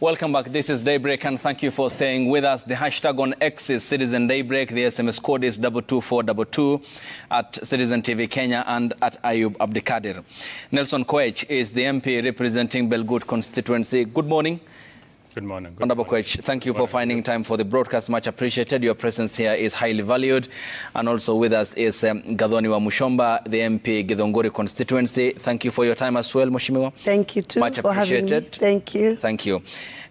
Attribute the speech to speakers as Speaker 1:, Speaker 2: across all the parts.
Speaker 1: Welcome back. This is Daybreak, and thank you for staying with us. The hashtag on X is Citizen Daybreak. The SMS code is 22422 at Citizen TV Kenya and at Ayub Abdikadir. Nelson Koech is the MP representing Belgut constituency. Good morning.
Speaker 2: Good morning.
Speaker 1: Honorable Koech, thank you for finding time for the broadcast. Much appreciated. Your presence here is highly valued. And also with us is Gadhoni wa Mushomba, the MP Githongori constituency. Thank you for your time as well, Mheshimiwa.
Speaker 3: Thank you too.
Speaker 1: Much appreciated.
Speaker 3: Thank you.
Speaker 1: Thank you.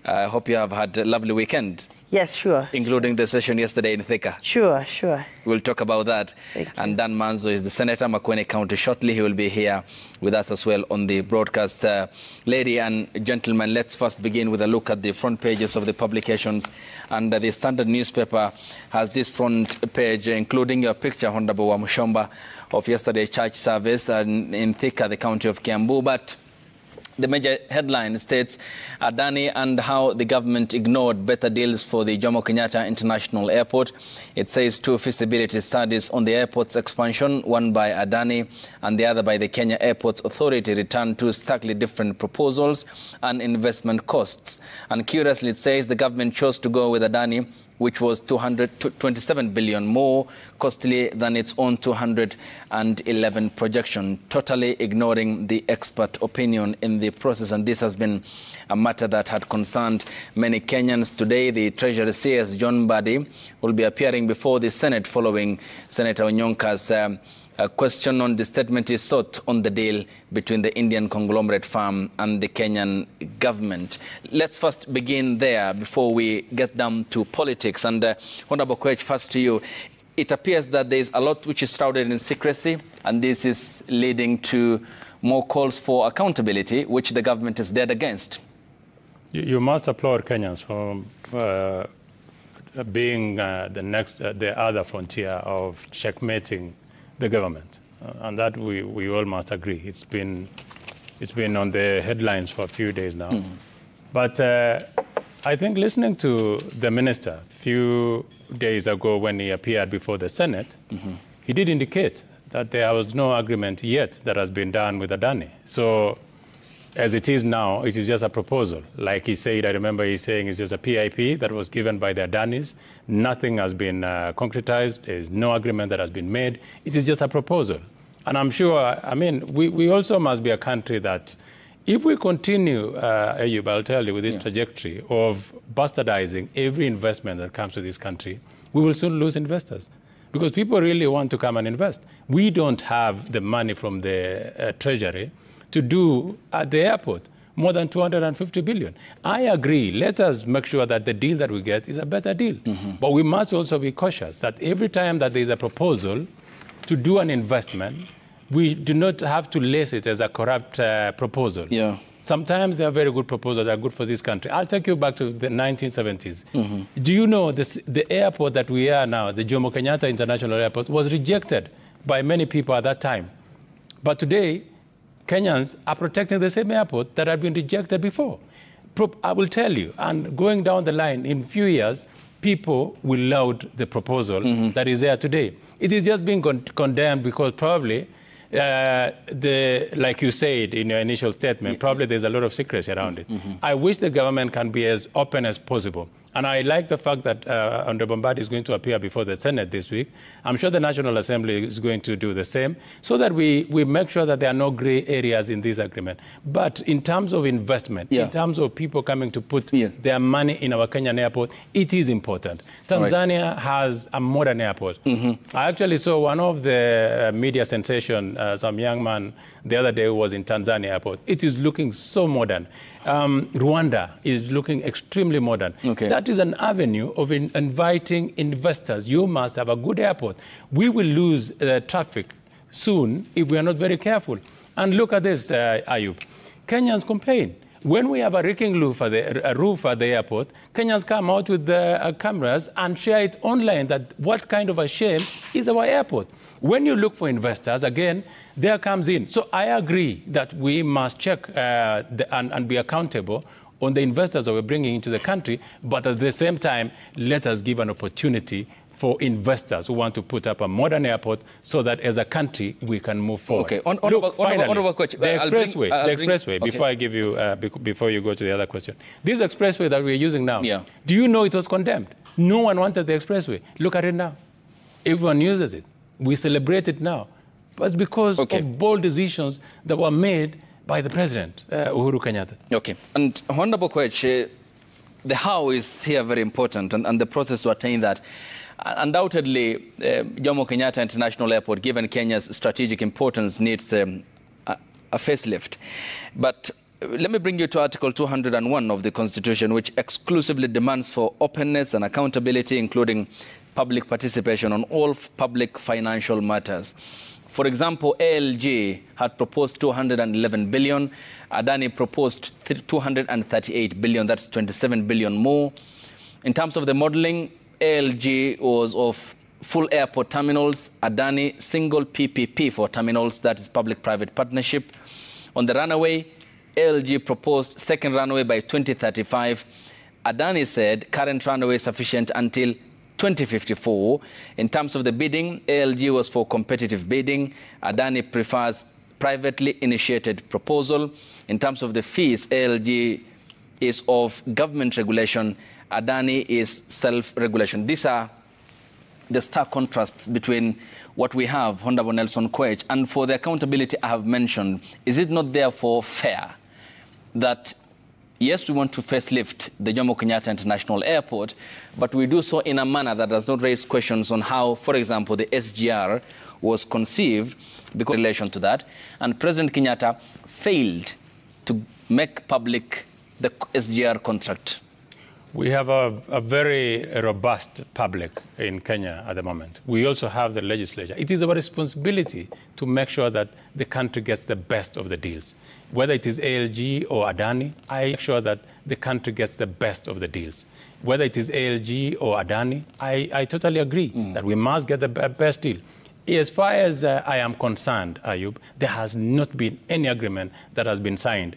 Speaker 1: I hope you have had a lovely weekend.
Speaker 3: Yes, sure.
Speaker 1: Including the session yesterday in Thika.
Speaker 3: Sure.
Speaker 1: We'll talk about that. And Dan Manzo is the Senator, Makueni County. Shortly, he will be here with us as well on the broadcast. Ladies and gentlemen, let's first begin with a look at the front pages of the publications. And the Standard newspaper has this front page, including your picture, Honorable Mushomba, of yesterday's church service in Thika, the county of Kiambu. But the major headline states Adani and how the government ignored better deals for the Jomo Kenyatta International Airport. It says two feasibility studies on the airport's expansion, one by Adani and the other by the Kenya Airports Authority, returned two starkly different proposals and investment costs. And curiously, it says the government chose to go with Adani, which was 227 billion more costly than its own 211 projection, totally ignoring the expert opinion in the process. And this has been a matter that had concerned many Kenyans. Today, the Treasury CS, John Mbadi, will be appearing before the Senate following Senator Onyonka's a question on the statement is sought on the deal between the Indian conglomerate firm and the Kenyan government. Let's first begin there before we get down to politics. And Honorable Koech, first to you. It appears that there is a lot which is shrouded in secrecy, and this is leading to more calls for accountability, which the government is dead against.
Speaker 2: You must applaud Kenyans for being the other frontier of checkmating the government, and that we all must agree. It's been on the headlines for a few days now. But I think listening to the minister a few days ago when he appeared before the Senate, he did indicate that there was no agreement yet that has been done with Adani. So as it is now, it is just a proposal. Like he said, I remember he saying it's just a PIP that was given by the Adanis. Nothing has been concretized. There is no agreement that has been made. It is just a proposal. And I'm sure, I mean, we also must be a country that if we continue, Ayub, I'll tell you, with this trajectory of bastardizing every investment that comes to this country, we will soon lose investors. Because people really want to come and invest. We don't have the money from the Treasury to do at the airport more than 250 billion. I agree. Let us make sure that the deal that we get is a better deal. But we must also be cautious that every time that there is a proposal to do an investment, we do not have to lace it as a corrupt proposal. Sometimes there are very good proposals that are good for this country. I'll take you back to the 1970s. Do you know the airport that we are now, the Jomo Kenyatta International Airport, was rejected by many people at that time. But today, Kenyans are protecting the same airport that had been rejected before. I will tell you, and going down the line, in a few years, people will laud the proposal that is there today. It is just being condemned because probably, like you said in your initial statement, probably there's a lot of secrecy around it. I wish the government can be as open as possible. And I like the fact that Honorable Mbadi is going to appear before the Senate this week. I'm sure the National Assembly is going to do the same, so that we make sure that there are no gray areas in this agreement. But in terms of investment, in terms of people coming to put their money in our Kenyan airport, it is important. Tanzania has a modern airport. I actually saw one of the media sensation, some young man the other day who was in Tanzania airport. It is looking so modern. Rwanda is looking extremely modern. That is an avenue of inviting investors. You must have a good airport. We will lose traffic soon if we are not very careful. And look at this, Ayub. Kenyans complain. When we have a wrecking roof at the airport, Kenyans come out with the cameras and share it online that what kind of a shame is our airport. When you look for investors, again, there comes in. So I agree that we must check and be accountable on the investors that we're bringing into the country, but at the same time, let us give an opportunity for investors who want to put up a modern airport so that as a country we can move forward.
Speaker 1: Okay.
Speaker 2: Finally,
Speaker 1: question.
Speaker 2: The expressway, before I give you, before you go to the other question. This expressway that we're using now, do you know it was condemned? No one wanted the expressway. Look at it now. Everyone uses it. We celebrate it now. But it's because of bold decisions that were made by the President, Uhuru Kenyatta.
Speaker 1: Okay. And Honorable Kwech, the how is here very important, and the process to attain that. Undoubtedly, Jomo Kenyatta International Airport, given Kenya's strategic importance, needs a facelift. But let me bring you to Article 201 of the Constitution, which exclusively demands for openness and accountability, including public participation on all public financial matters. For example, ALG had proposed 211 billion. Adani proposed 238 billion. That's 27 billion more. In terms of the modeling, ALG was of full airport terminals. Adani, single PPP for terminals, that is public-private partnership. On the runway, ALG proposed second runway by 2035. Adani said current runway is sufficient until 2054. In terms of the bidding, ALG was for competitive bidding. Adani prefers privately initiated proposal. In terms of the fees, ALG is of government regulation. Adani is self-regulation. These are the stark contrasts between what we have, Honorable Nelson Kwech, and for the accountability I have mentioned. Is it not therefore fair that, yes, we want to facelift the Jomo Kenyatta International Airport, but we do so in a manner that does not raise questions on how, for example, the SGR was conceived because in relation to that, and President Kenyatta failed to make public the SGR contract?
Speaker 2: We have a very robust public in Kenya at the moment. We also have the legislature. It is our responsibility to make sure that the country gets the best of the deals. Whether it is ALG or Adani, I make sure that the country gets the best of the deals. Whether it is ALG or Adani, I totally agree that we must get the best deal. As far as I am concerned, Ayub, there has not been any agreement that has been signed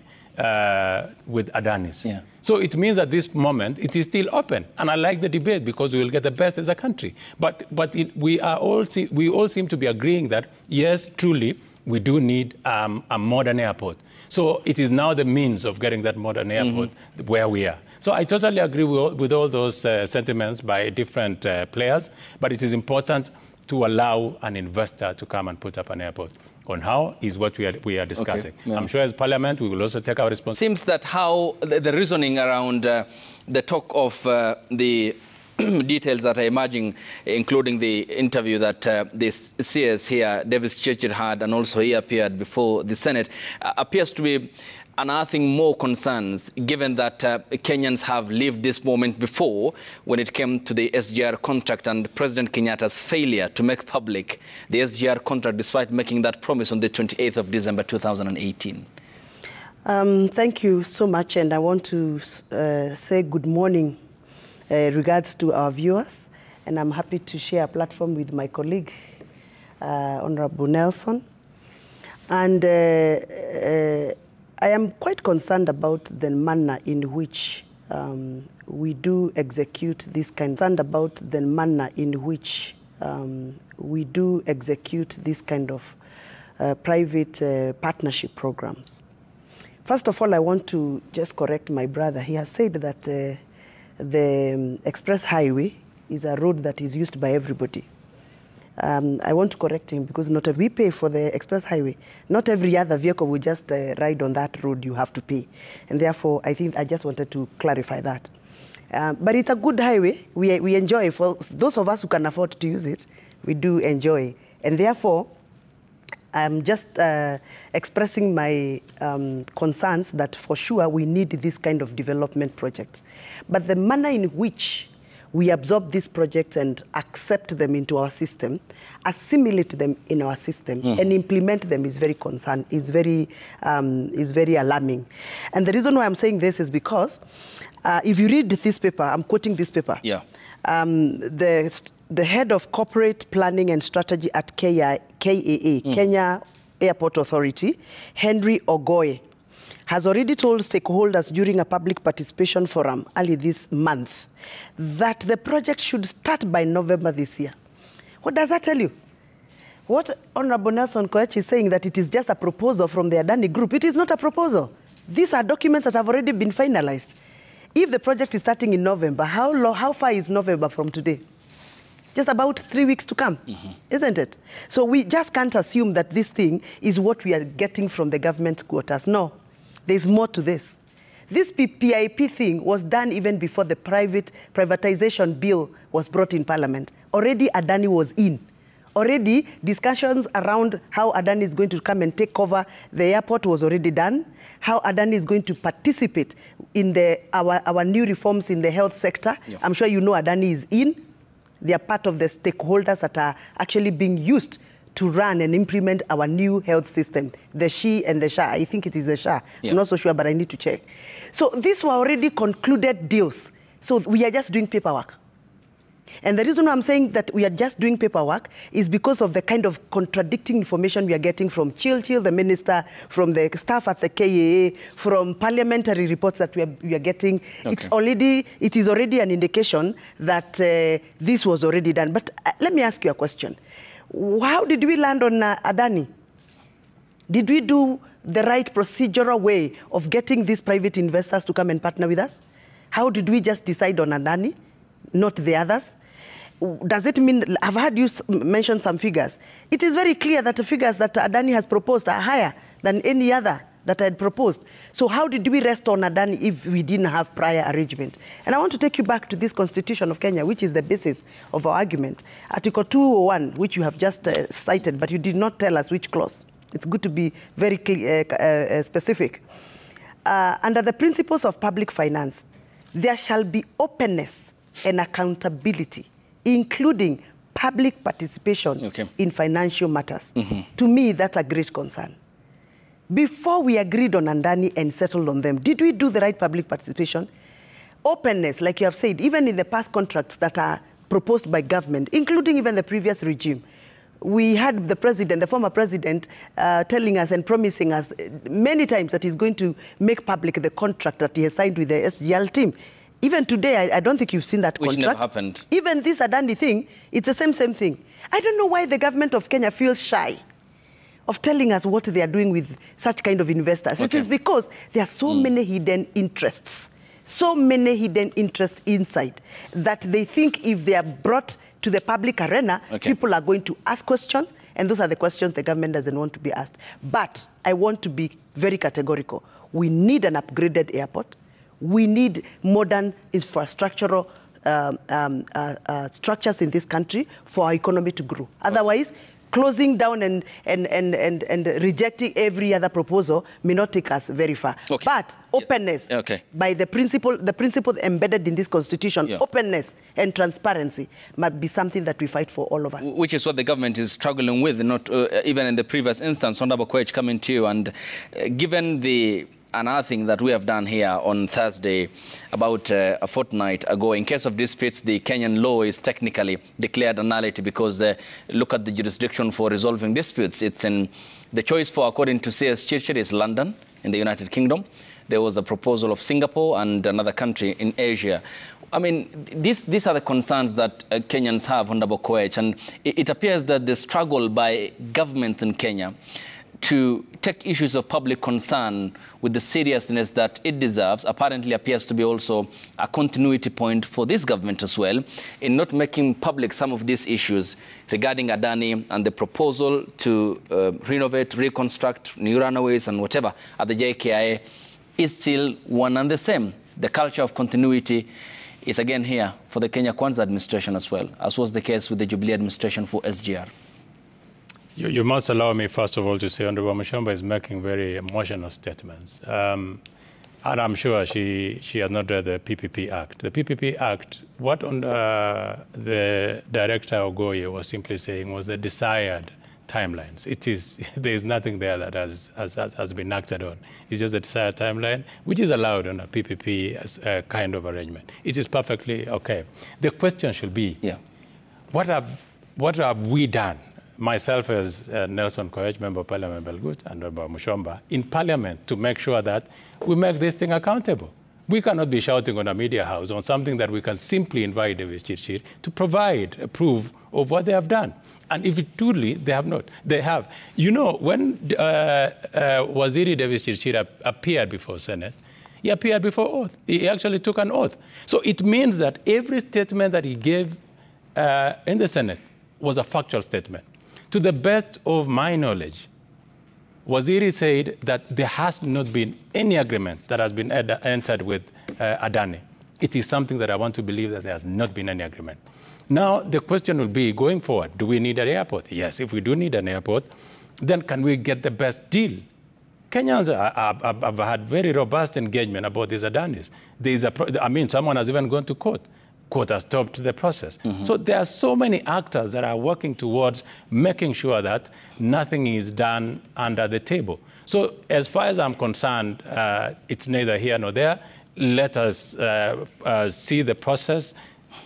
Speaker 2: with Adani's.
Speaker 1: Yeah.
Speaker 2: So it means at this moment it is still open, and I like the debate because we will get the best as a country. But we all seem to be agreeing that yes, truly, we do need a modern airport. So it is now the means of getting that modern airport where we are. So I totally agree with all those sentiments by different players, but it is important to allow an investor to come and put up an airport. On how is what we are discussing.
Speaker 1: Okay. Yeah.
Speaker 2: I'm sure as Parliament we will also take our responsibility.
Speaker 1: Seems that how the reasoning around the talk of the details that are emerging, including the interview that this CS here, Davis Churchill, had, and also he appeared before the Senate, appears to be unearthing more concerns, given that Kenyans have lived this moment before when it came to the SGR contract and President Kenyatta's failure to make public the SGR contract despite making that promise on the 28th of December 2018.
Speaker 3: Thank you so much, and I want to say good morning regards to our viewers, and I'm happy to share a platform with my colleague, Honorable Nelson. And I am quite concerned about the manner in which we do execute this kind of private partnership programs. First of all, I want to just correct my brother. He has said that the express highway is a road that is used by everybody. I want to correct him because not we pay for the express highway. Not every other vehicle will just ride on that road. You have to pay. And therefore, I think I just wanted to clarify that. But it's a good highway. We enjoy. For those of us who can afford to use it, we do enjoy. And therefore, I'm just expressing my concerns that for sure we need this kind of development projects. But the manner in which we absorb these projects and accept them into our system, assimilate them in our system, and implement them is very very alarming. And the reason why I'm saying this is because if you read this paper, I'm quoting this paper.
Speaker 1: Yeah.
Speaker 3: The head of corporate planning and strategy at KIA, Kenya Airport Authority, Henry Ogoye, has already told stakeholders during a public participation forum early this month that the project should start by November this year. What does that tell you? What Honorable Nelson Koech is saying, that it is just a proposal from the Adani Group. It is not a proposal. These are documents that have already been finalized. If the project is starting in November, how far is November from today? Just about 3 weeks to come, isn't it? So we just can't assume that this thing is what we are getting from the government quarters. No, there's more to this. This PIP thing was done even before the privatization bill was brought in Parliament. Already Adani was in. Already discussions around how Adani is going to come and take over the airport was already done. How Adani is going to participate in our new reforms in the health sector. Yeah. I'm sure you know Adani is in. They are part of the stakeholders that are actually being used to run and implement our new health system, the SHE and the SHA. I think it is the SHA. Yeah. I'm not so sure, but I need to check. So these were already concluded deals. So we are just doing paperwork. And the reason I'm saying that we are just doing paperwork is because of the kind of contradicting information we are getting from Chilchil, the minister, from the staff at the KIA, from parliamentary reports that we are getting. Okay. It is already an indication that this was already done. But let me ask you a question. How did we land on Adani? Did we do the right procedural way of getting these private investors to come and partner with us? How did we just decide on Adani, not the others? Does it mean, I've heard you mention some figures. It is very clear that the figures that Adani has proposed are higher than any other that I had proposed. So how did we rest on Adani if we didn't have prior arrangement? And I want to take you back to this Constitution of Kenya, which is the basis of our argument. Article 201, which you have just cited, but you did not tell us which clause. It's good to be very clear, specific. Under the principles of public finance, there shall be openness and accountability, including public participation in financial matters. To me, that's a great concern. Before we agreed on Adani and settled on them, did we do the right public participation? Openness, like you have said, even in the past contracts that are proposed by government, including even the previous regime, we had the president, the former president, telling us and promising us many times that he's going to make public the contract that he has signed with the SGL team. Even today, I don't think you've seen that contract.
Speaker 1: Which never happened.
Speaker 3: Even this Adani thing, it's the same thing. I don't know why the government of Kenya feels shy of telling us what they are doing with such kind of investors. It is because there are so many hidden interests, so many hidden interests inside, that they think if they are brought to the public arena, people are going to ask questions, and those are the questions the government doesn't want to be asked. But I want to be very categorical. We need an upgraded airport. We need modern infrastructural structures in this country for our economy to grow. Otherwise, closing down and rejecting every other proposal may not take us very far. But openness, by the principle embedded in this constitution, openness and transparency might be something that we fight for, all of us.
Speaker 1: Which is what the government is struggling with, not even in the previous instance. Honorable Koech, coming to you, and given the another thing that we have done here on Thursday, about a fortnight ago, in case of disputes, the Kenyan law is technically declared a nullity because look at the jurisdiction for resolving disputes. It's in the choice for, according to CS Chirchir, is London in the United Kingdom. There was a proposal of Singapore and another country in Asia. I mean, these are the concerns that Kenyans have, Honorable Koech, and it appears that the struggle by government in Kenya to take issues of public concern with the seriousness that it deserves apparently appears to be also a continuity point for this government as well, in not making public some of these issues regarding Adani and the proposal to renovate, reconstruct new runways and whatever at the JKIA is still one and the same. The culture of continuity is again here for the Kenya Kwanza administration as well, as was the case with the Jubilee administration for SGR.
Speaker 2: You must allow me, first of all, to say Honorable Mashamba is making very emotional statements. And I'm sure she has not read the PPP Act. The PPP Act, what the director Ogoye was simply saying was the desired timelines. There is nothing there that has been acted on. It's just a desired timeline, which is allowed on a PPP as a kind of arrangement. It is perfectly okay. The question should be, what have we done myself as Nelson Koech, Member of Parliament Belgut, and Member Mushomba, in Parliament to make sure that we make this thing accountable. We cannot be shouting on a media house on something that we can simply invite Davis Chirchir to provide a proof of what they have done. And if it truly, they have not. They have. You know, when Waziri Davis Chirchir appeared before Senate, he appeared before oath. He actually took an oath. So it means that every statement that he gave in the Senate was a factual statement. To the best of my knowledge, Waziri said that there has not been any agreement that has been entered with Adani. It is something that I want to believe that there has not been any agreement. Now, the question will be, going forward, do we need an airport? Yes, if we do need an airport, then can we get the best deal? Kenyans have had very robust engagement about these Adanis. Someone has even gone to court. Court has stopped the process. So there are so many actors that are working towards making sure that nothing is done under the table. So as far as I'm concerned, it's neither here nor there. Let us see the process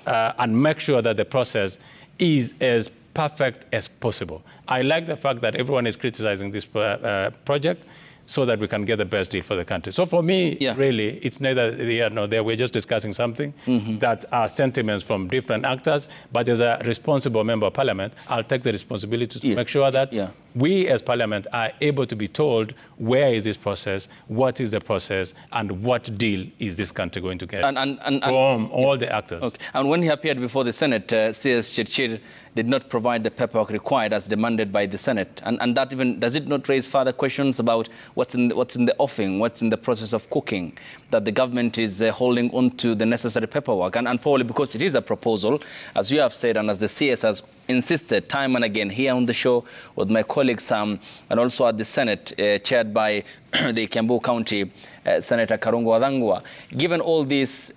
Speaker 2: and make sure that the process is as perfect as possible. I like the fact that everyone is criticizing this project so that we can get the best deal for the country. So for me, really, it's neither here nor there. We're just discussing something that are sentiments from different actors. But as a responsible member of Parliament, I'll take the responsibility to make sure that we as Parliament are able to be told where is this process, what is the process, and what deal is this country going to get from all the actors.
Speaker 1: Okay. And when he appeared before the Senate, CS Chirchir did not provide the paperwork required as demanded by the Senate. And that even, does it not raise further questions about what's in the offing, what's in the process of cooking, that the government is holding on to the necessary paperwork? And probably because it is a proposal, as you have said, and as the CS has insisted time and again here on the show with my colleague Sam, and also at the Senate, chaired by the Kiambu County Senator Karungo Wadhangwa. Given all these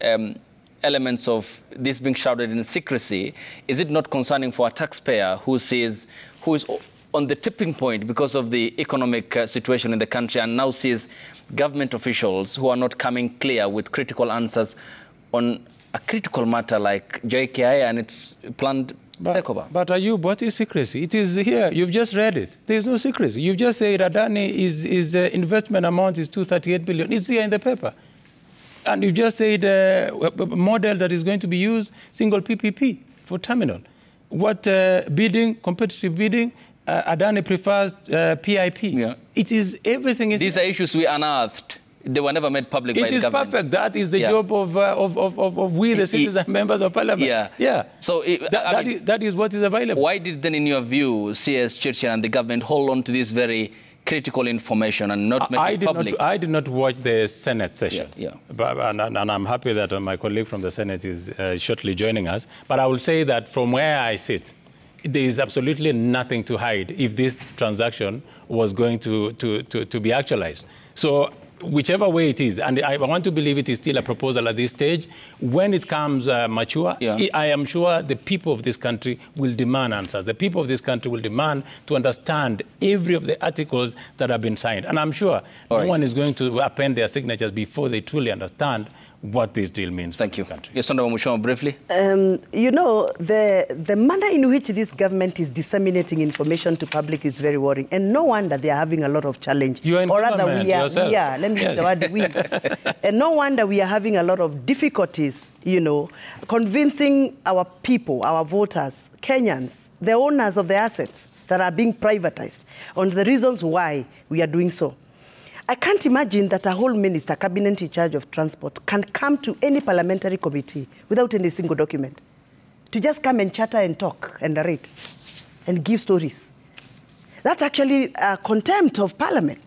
Speaker 1: elements of this being shrouded in secrecy, is it not concerning for a taxpayer who is on the tipping point because of the economic situation in the country and now sees government officials who are not coming clear with critical answers on a critical matter like JKIA and its planned takeover?
Speaker 2: But Ayub, what is secrecy? It is here. You've just read it. There's no secrecy. You've just said Adani is investment amount is 238 billion. It's here in the paper. And you just said a model that is going to be used, single PPP for terminal. What bidding, competitive bidding, Adani prefers PIP. Yeah. It is everything.
Speaker 1: These are issues we unearthed. They were never made public by the government. It is
Speaker 2: perfect. That is the job of we, the citizens, members of Parliament. Yeah.
Speaker 1: So
Speaker 2: that is what is available.
Speaker 1: Why did then, in your view, CS Chirchir and the government hold on to this very critical information and not make it public?
Speaker 2: I did not watch the Senate session. And I'm happy that my colleague from the Senate is shortly joining us. But I will say that from where I sit, there is absolutely nothing to hide if this transaction was going to be actualized. So whichever way it is, and I want to believe it is still a proposal at this stage, when it comes mature, I am sure the people of this country will demand answers. The people of this country will demand to understand every of the articles that have been signed. And I'm sure no one is going to append their signatures before they truly understand what this deal means for this country.
Speaker 1: Yes, Honorable Mushomba, briefly.
Speaker 3: You know, the manner in which this government is disseminating information to public is very worrying. And no wonder they are having a lot of challenge.
Speaker 2: You are in government yourself.
Speaker 3: Let me use the word we. And no wonder we are having a lot of difficulties, you know, convincing our people, our voters, Kenyans, the owners of the assets that are being privatized, on the reasons why we are doing so. I can't imagine that a whole minister, cabinet in charge of transport, can come to any parliamentary committee without any single document, to just come and chatter and talk and narrate and give stories. That's actually a contempt of parliament.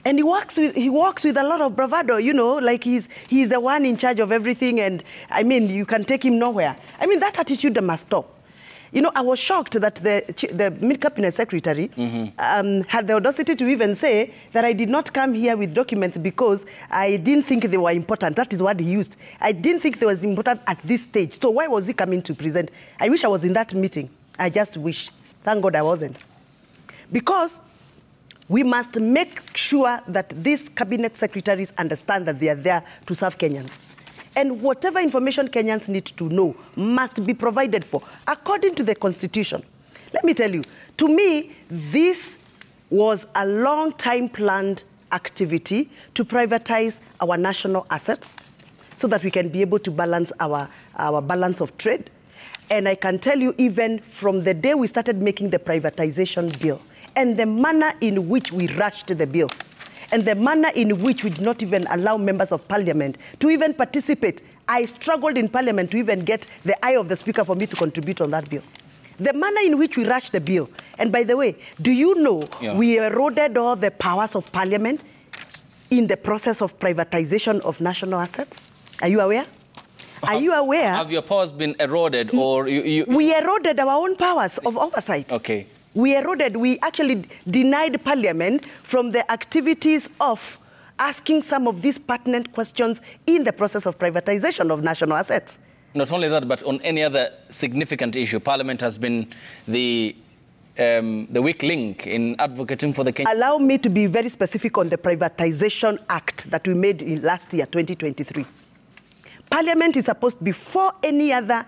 Speaker 3: And he walks with a lot of bravado, you know, like he's the one in charge of everything, and I mean, you can take him nowhere. I mean, that attitude must stop. You know, I was shocked that the Mid-Cabinet Secretary had the audacity to even say that I did not come here with documents because I didn't think they were important. That is what he used. I didn't think they was important at this stage. So why was he coming to present? I wish I was in that meeting. I just wish. Thank God I wasn't. Because we must make sure that these cabinet secretaries understand that they are there to serve Kenyans. And whatever information Kenyans need to know must be provided for, according to the Constitution. Let me tell you, to me, this was a long time planned activity to privatize our national assets so that we can be able to balance our balance of trade. And I can tell you, even from the day we started making the privatization bill and the manner in which we rushed the bill and the manner in which we did not even allow members of parliament to even participate, I struggled in parliament to even get the eye of the speaker for me to contribute on that bill. The manner in which we rushed the bill, and by the way, do you know we eroded all the powers of parliament in the process of privatization of national assets? Are you aware? Are you aware?
Speaker 1: Have your powers been eroded, or
Speaker 3: We eroded our own powers of oversight.
Speaker 1: Okay.
Speaker 3: We actually denied parliament from the activities of asking some of these pertinent questions in the process of privatization of national assets.
Speaker 1: Not only that, but on any other significant issue, Parliament has been the weak link in advocating for the Kenyan.
Speaker 3: Allow me to be very specific on the Privatization Act that we made in last year, 2023. Parliament is supposed, before any other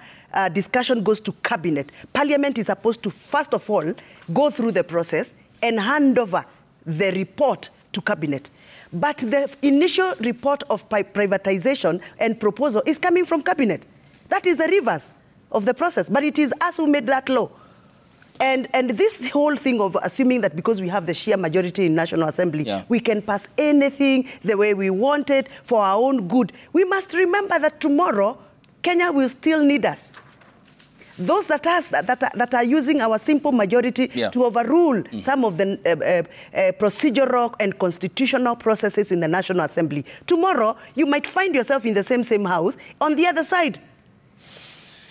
Speaker 3: discussion goes to Cabinet, Parliament is supposed to, first of all, go through the process and hand over the report to Cabinet. But the initial report of privatization and proposal is coming from Cabinet. That is the reverse of the process, but it is us who made that law. And this whole thing of assuming that because we have the sheer majority in National Assembly, we can pass anything the way we want it for our own good. We must remember that tomorrow, Kenya will still need us. Those that are using our simple majority to overrule some of the procedural and constitutional processes in the National Assembly. Tomorrow, you might find yourself in the same house on the other side.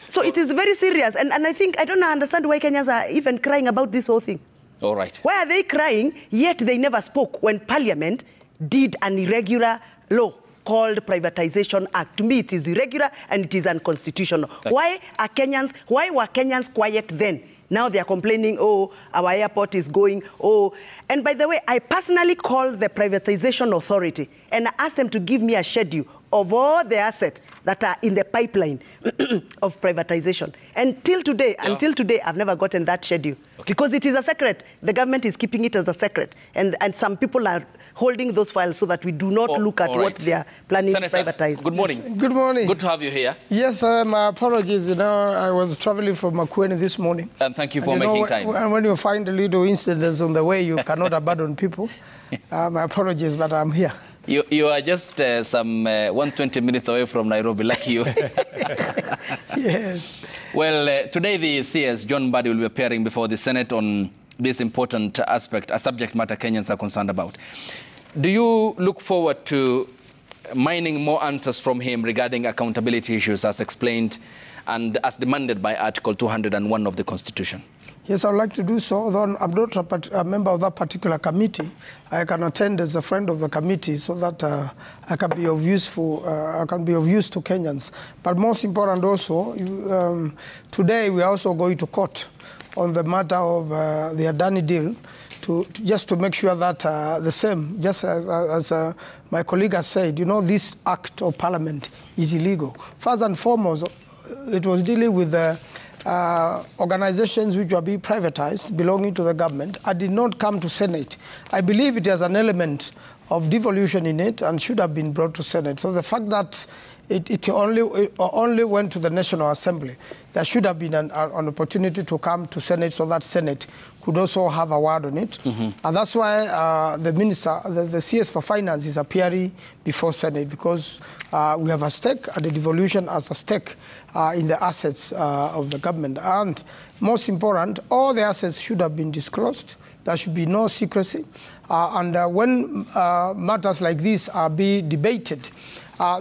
Speaker 3: So it is very serious. And I think, I don't understand why Kenyans are even crying about this whole thing.
Speaker 1: All right.
Speaker 3: Why are they crying, yet they never spoke when Parliament did an irregular law called Privatization Act? To me, it is irregular and it is unconstitutional. Why were Kenyans quiet then? Now they are complaining, oh, our airport is going, oh. And by the way, I personally called the Privatization Authority and I asked them to give me a schedule of all the assets that are in the pipeline of privatization. Until today, I've never gotten that schedule because it is a secret. The government is keeping it as a secret. And some people are holding those files so that we do not look at what they are planning
Speaker 1: Senator,
Speaker 3: to privatize.
Speaker 1: Good morning.
Speaker 4: Yes. Good morning.
Speaker 1: Good to have you here.
Speaker 4: Yes, my apologies. You know, I was traveling from Makueni this morning.
Speaker 1: And thank you for making time.
Speaker 4: And when you find a little incidents on the way, you cannot abandon people. My apologies, but I'm here.
Speaker 1: You are just some 120 minutes away from Nairobi, lucky you.
Speaker 4: Yes.
Speaker 1: Well, today the CS, John Mbadi, will be appearing before the Senate on this important aspect, a subject matter Kenyans are concerned about. Do you look forward to mining more answers from him regarding accountability issues as explained and as demanded by Article 201 of the Constitution?
Speaker 4: Yes, I would like to do so, although I'm not a member of that particular committee. I can attend as a friend of the committee so that I can be of use to Kenyans. But most important also, today we are also going to court on the matter of the Adani deal, just to make sure that the same, just as my colleague has said, you know, this act of parliament is illegal. First and foremost, it was dealing with the organizations which were being privatized, belonging to the government. I did not come to Senate. I believe it has an element of devolution in it and should have been brought to Senate. So the fact that it only went to the National Assembly, there should have been an opportunity to come to Senate so that Senate could also have a word on it. And that's why the minister, the CS for Finance is appearing before Senate, because we have a stake, and the devolution as a stake in the assets of the government. And most important, all the assets should have been disclosed. There should be no secrecy. And when matters like this are being debated,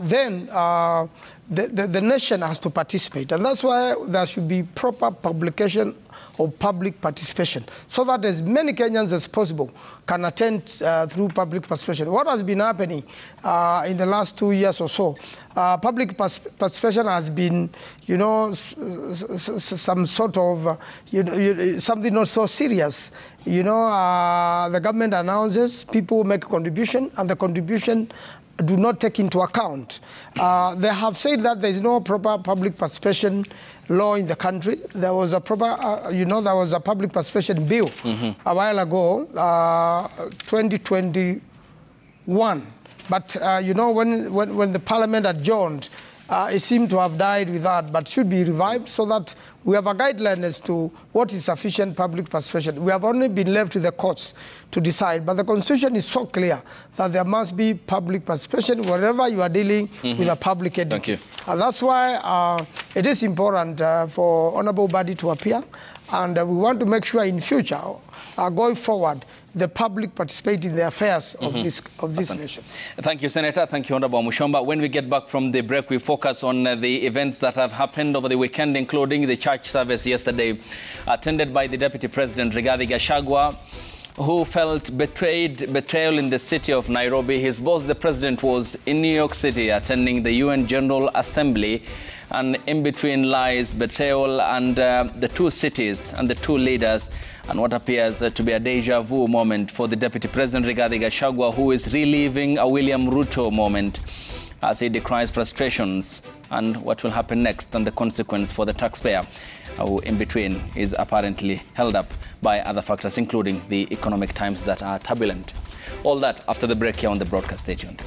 Speaker 4: then the nation has to participate. And that's why there should be proper publication of public participation, so that as many Kenyans as possible can attend through public participation. What has been happening in the last 2 years or so, public participation has been, you know, some sort of, something not so serious. You know, the government announces, people make a contribution, and the contribution do not take into account. They have said that there is no proper public participation law in the country. There was a proper, there was a public participation bill a while ago, 2021. But, when the parliament adjourned, it seemed to have died with that, but should be revived so that we have a guideline as to what is sufficient public participation. We have only been left to the courts to decide, but the Constitution is so clear that there must be public participation wherever you are dealing with a public entity.
Speaker 1: Thank you.
Speaker 4: That's why it is important for Honourable Body to appear, and we want to make sure in future, going forward, the public participate in the affairs of this nation.
Speaker 1: Thank you, Senator. Thank you, Honorable Mushomba. When we get back from the break, we focus on the events that have happened over the weekend, including the church service yesterday, attended by the Deputy President, Rigathi Gachagua, who felt betrayal in the city of Nairobi. His boss, the president, was in New York City attending the UN General Assembly, and in between lies betrayal and the two cities and the two leaders, and what appears to be a deja vu moment for the Deputy President Rigathi Gachagua, who is reliving a William Ruto moment as he decries frustrations and what will happen next and the consequence for the taxpayer, who in between is apparently held up by other factors, including the economic times that are turbulent. All that after the break here on the broadcast. Stay tuned.